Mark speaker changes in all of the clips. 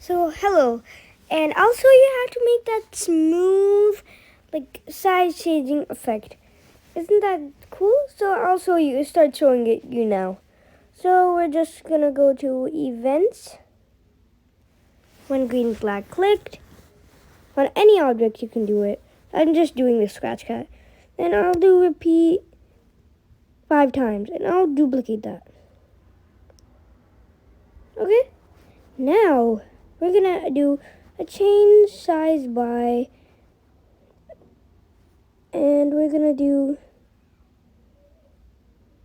Speaker 1: So hello, and also you have to make that smooth, like size changing effect. Isn't that cool? So also you start showing it you now. So we're just gonna go to events. When green flag clicked, on any object you can do it. I'm just doing the scratch cat. Then I'll do repeat 5 times, and I'll duplicate that. Okay? Now we're gonna do a change size by, and we're gonna do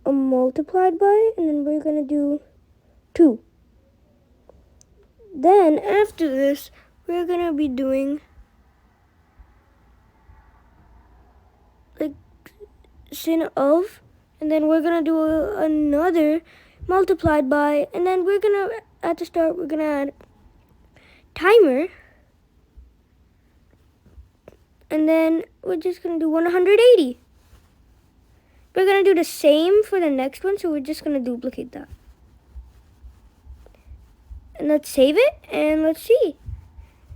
Speaker 1: a multiplied by, and then we're gonna do 2. Then after this, we're gonna be doing like sin of, and then we're gonna do another multiplied by, and then we're gonna at the start we're gonna add timer, and then we're just gonna do 180. We're gonna do the same for the next one, so we're just gonna duplicate that. And let's save it, and let's see.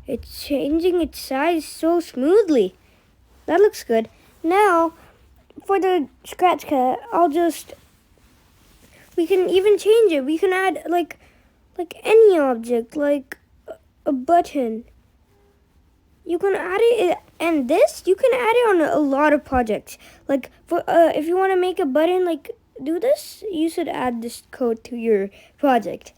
Speaker 1: It's changing its size so smoothly. That looks good. Now, for the scratch cat, we can even change it. We can add like any object, like a button. You can add it, and this, you can add it on a lot of projects. Like, for if you want to make a button, like, do this, you should add this code to your project.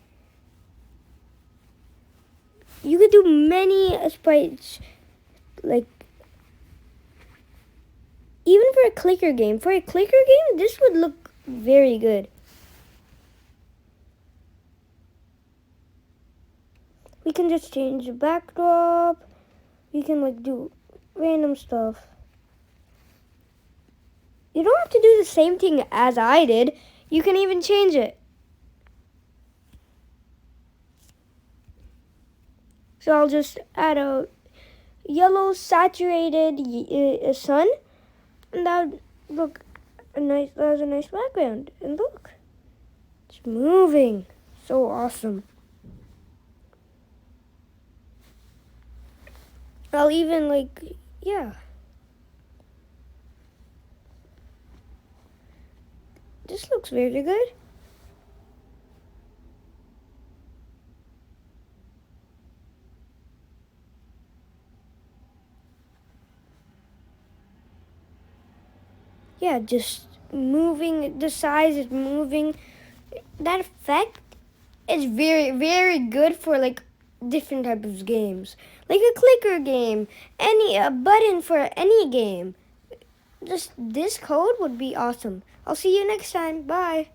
Speaker 1: You could do many sprites, like, even for a clicker game. For a clicker game, this would look very good. We can just change the backdrop. We can, like, do random stuff. You don't have to do the same thing as I did. You can even change it. So I'll just add a yellow saturated sun, and that would look nice. That was a nice background. And look, it's moving. So awesome. I'll even yeah. This looks very good. Yeah, just moving, the size is moving. That effect is very, very good for like different types of games. Like a clicker game, a button for any game. Just this code would be awesome. I'll see you next time. Bye.